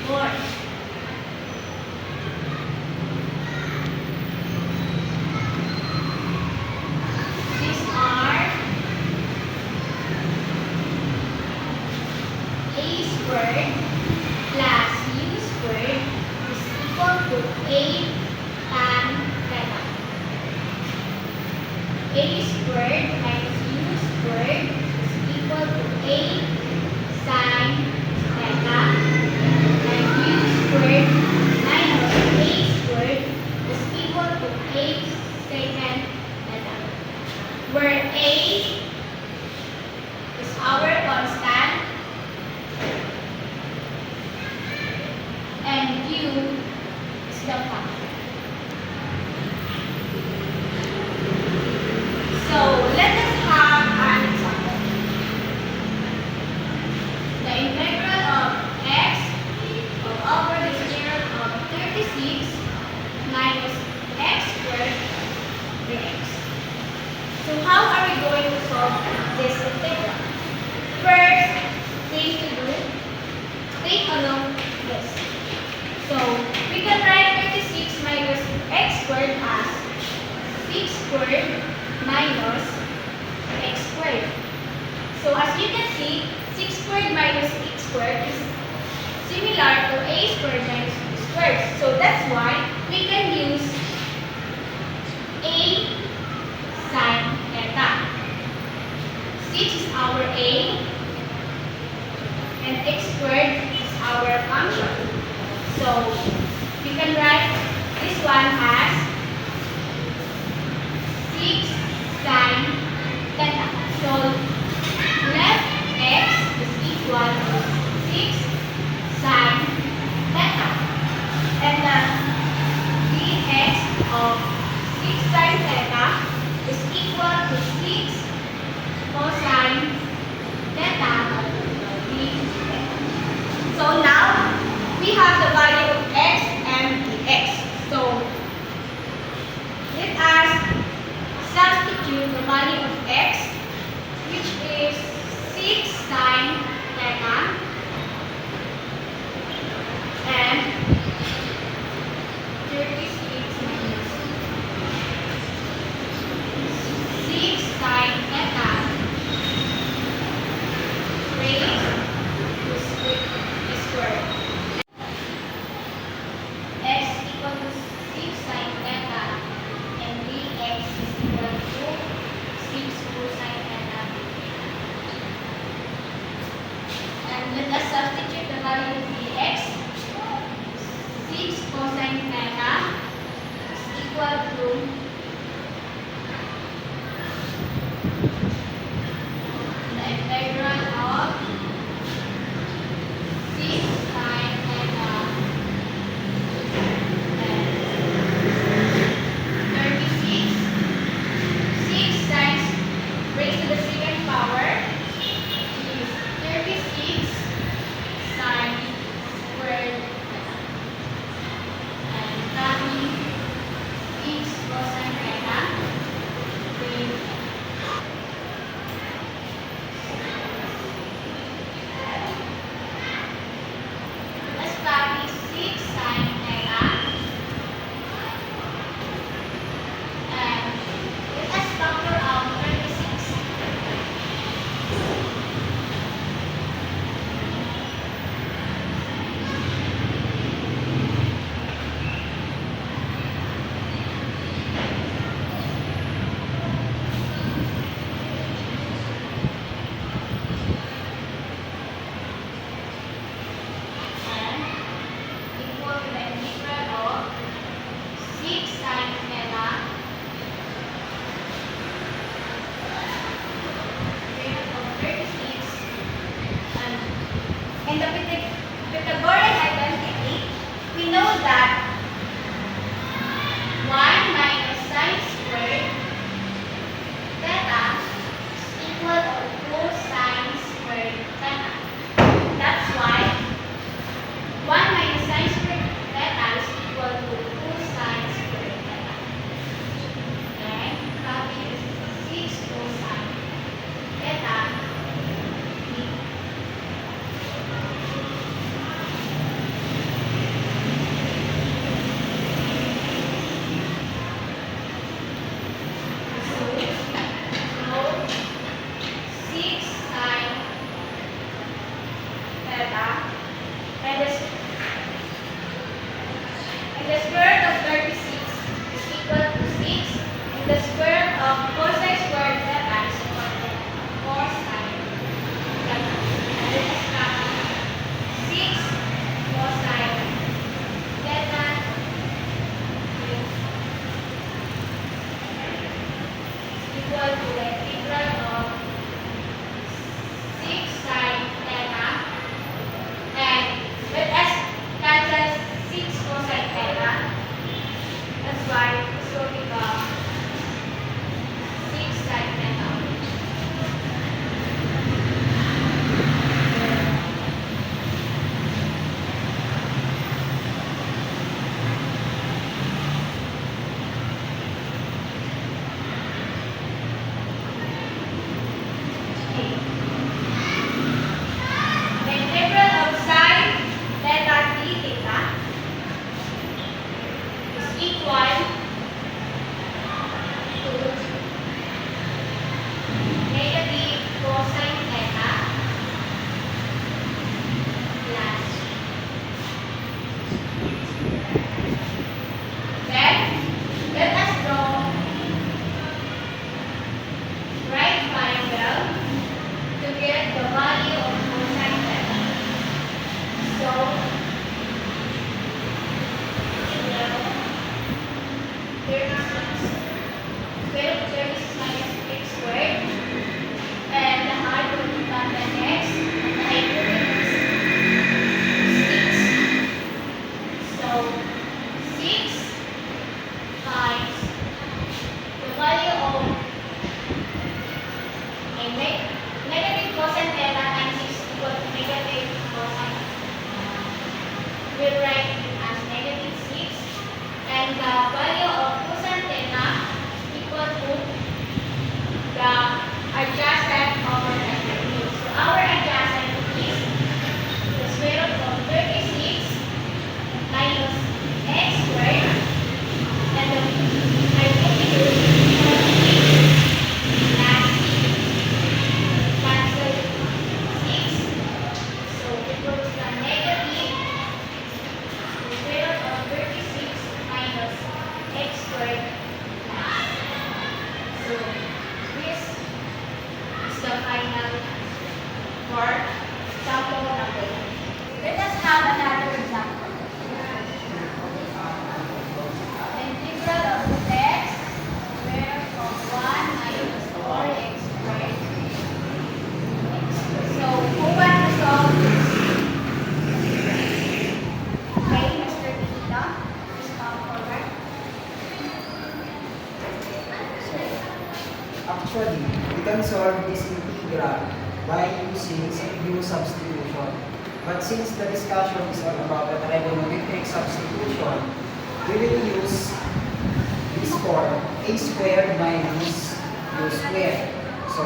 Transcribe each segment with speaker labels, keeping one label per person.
Speaker 1: 4. These are a squared plus u squared is equal to 8 tan theta. A squared minus u squared is equal to 8 sin theta. And u squared minus a squared is equal to 8 secant theta. Where a is our constant and u is the factor. So let us have an example. The integral of x over the square root of 36 minus x squared dx. So how are we going to solve this integral? First thing to do, take a look at this. So we can write 36 minus x squared as 6 squared minus x squared. So as you can see, 6 squared minus x squared is similar to a squared minus b squared. So that's why we can use a sin theta. 6 is our a and x squared is our function. So we can write this one as 6 sin theta. So left x is equal to 6 sin theta. And the dx of 6 sin theta is equal to 6 cosine theta dθ. So now we have the value of x and dx. So let us substitute the value of x, which is 6 sin theta, and 36 minus 6 sin theta raised to the square. X equal to 6 sin theta and dx is equal to 6 cosine theta. And let us substitute the value of dx. 6 cosine theta is equal to the integral of 6 sin theta and 36. 6 times raised to the second power is 36 sin squared theta. And copy 6 cosine theta with let's copy 6 sin theta and let us factor out 36. And equal to the integral of 6 sin theta raised of 36. And in the Pythagorean identity, we know that 1 minus sin squared theta is equal to 2 sin squared theta. That's why 1 minus sin squared theta is equal to 2 sin squared theta. And copy is 6 cosine theta
Speaker 2: integration. But since the discussion is all about the trigonometric substitution, we will use this form, a squared minus u squared. So,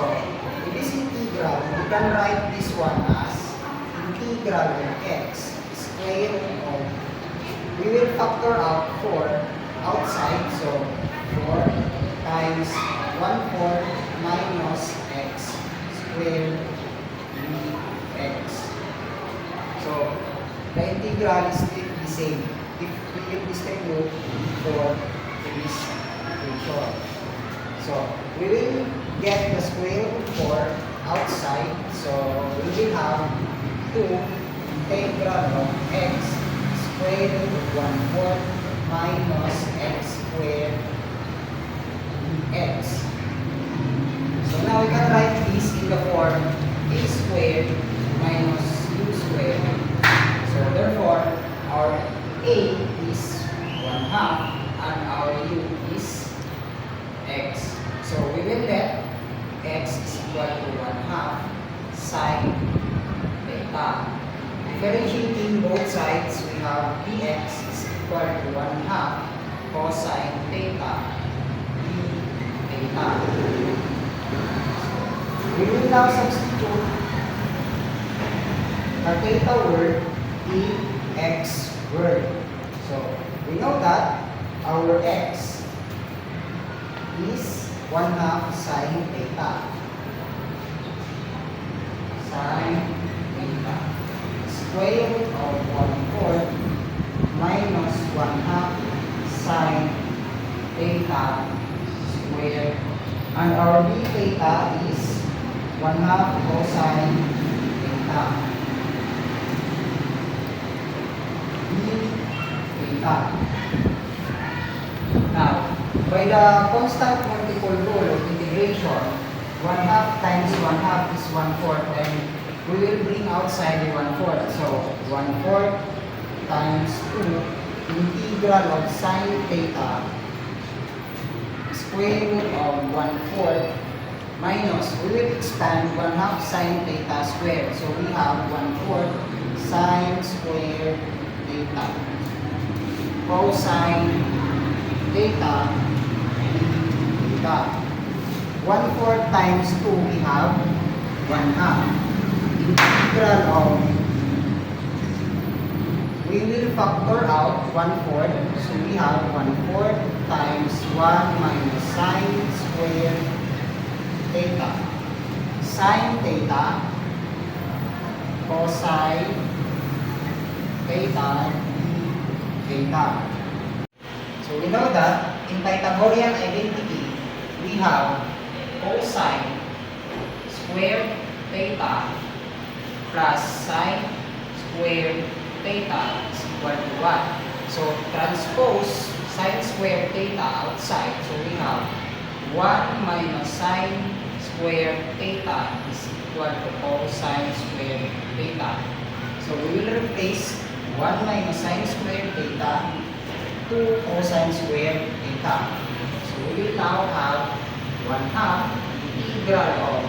Speaker 2: in this integral, we can write this one as integral of x square of, we will factor out 4 outside, so 4 times 1/4 minus x squared dx. So, the integral is still the same if we will distribute 4 to this equation. So, we will get the square root 4 outside, so we will have 2 integral of x square root of 1/4 minus x squared dx. So now we can write this in the form a squared minus u squared. So therefore, our a is 1/2 and our u is x. So we will let x is equal to 1/2 sine theta. Differentiating both sides, we have dx is equal to 1/2 cosine theta d theta. We will now substitute the theta word in x word. So we know that our x is 1/2 sine theta. Sine theta. Square root of 1/4 minus 1/2 sine theta squared. And our d theta is 1/2 cosine theta. D theta. Now, by the constant multiple rule of integration, 1/2 times 1/2 is 1/4, and we will bring outside the 1/4. So 1/4 times 2 integral of sine theta square root of 1/4 minus, we will expand 1/2 sine theta squared. So we have 1/4 sine squared theta cosine theta theta. 1/4 times 2, we have 1/2. Integral of, we will factor out 1/4, so we have 1/4 times 1 minus sine squared theta. Sine theta cosine theta d theta. So we know that in Pythagorean identity, we have cosine squared theta plus sine squared theta is equal to 1. So transpose sine squared theta outside. So we have 1 minus sine squared theta is equal to cosine squared theta. So we will replace 1 minus sine squared theta to cosine squared theta. So we will now have 1/2 integral of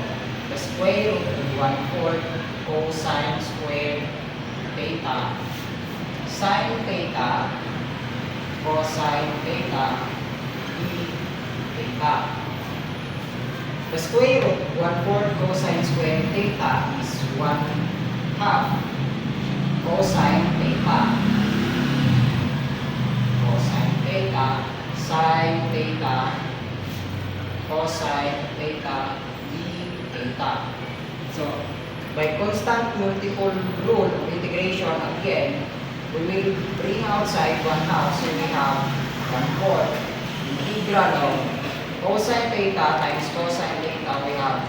Speaker 2: the square root of 1/4 cosine squared theta sine theta cosine theta d theta. The square root of 1/4 cosine squared theta is 1/2 cosine theta cosine theta sine theta cosine theta d theta. So by constant multiple rule of integration, again, we will bring outside 1/2, so we have 1/4 integral of cosine theta times cosine theta. We have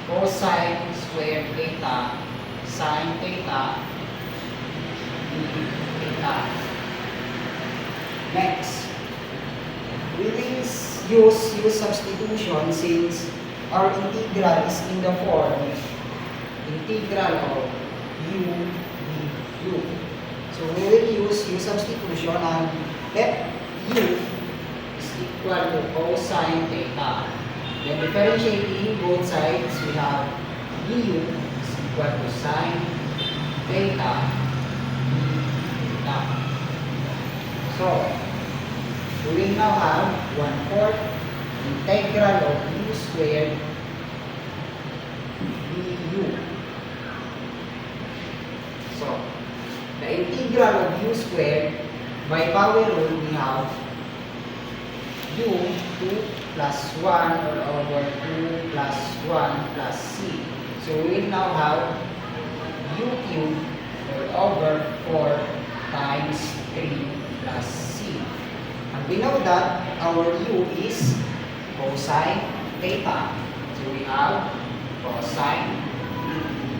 Speaker 2: cosine squared theta sine theta d theta. Next, we will use substitution since our integral is in the form integral of u du. So we will use u substitution and let u is equal to cosine theta. Then differentiating both sides, we have du is equal to sine theta theta. So, we will now have 1/4 integral of u squared du. So, the integral of u squared, by power rule, we have u 2 plus 1 all over 2 plus 1 plus c. So, we will now have u cubed all over 4 times 3 plus c. And we know that our u is cosine theta. So, we have cosine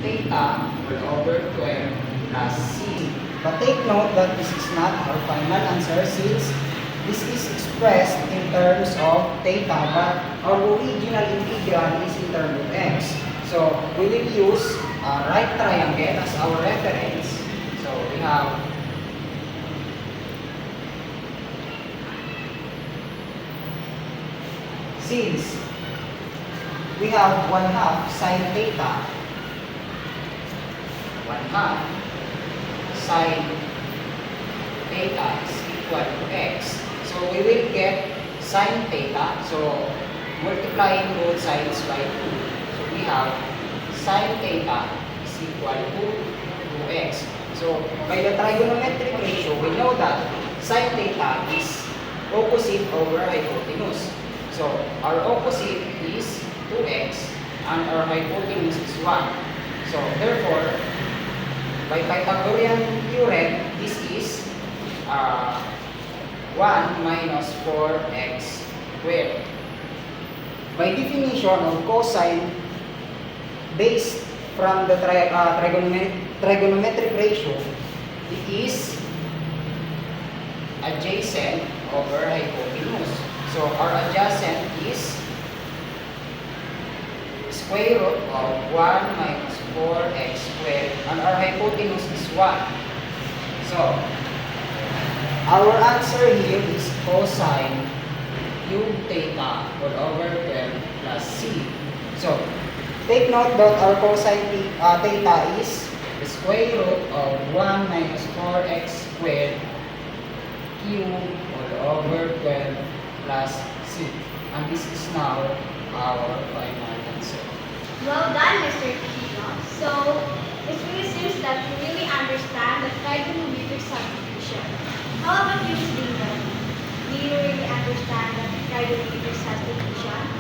Speaker 2: theta all over 12 plus c. But take note that this is not our final answer since this is expressed in terms of theta, but our original integral is in terms of x. So, we will use a right triangle as our reference. So, we have since we have 1/2 sine theta, 1/2 sine theta is equal to x. So we will get sine theta. So multiplying both sides by 2. So we have sine theta is equal to 2x. So by the trigonometric ratio, we know that sine theta is opposite over hypotenuse. So our opposite is 2x and our hypotenuse is 1. So therefore, by Pythagorean theorem, this is 1 minus 4x squared. By definition of cosine, based from the trigonometric ratio, it is adjacent over hypotenuse. So our adjacent is square root of 1 minus 4x squared, and our hypotenuse is 1. So, our answer here is cosine cube theta all over 12 plus c. So, take note that our cosine theta is the square root of 1 minus 4x squared cube all over 12 plus c. And this is now our final answer.
Speaker 1: Well done, Mr. Kino. So, it really seems that you really understand the trigonometric substitution. How about you, Ms. Dingle? Do you really understand the trigonometric substitution?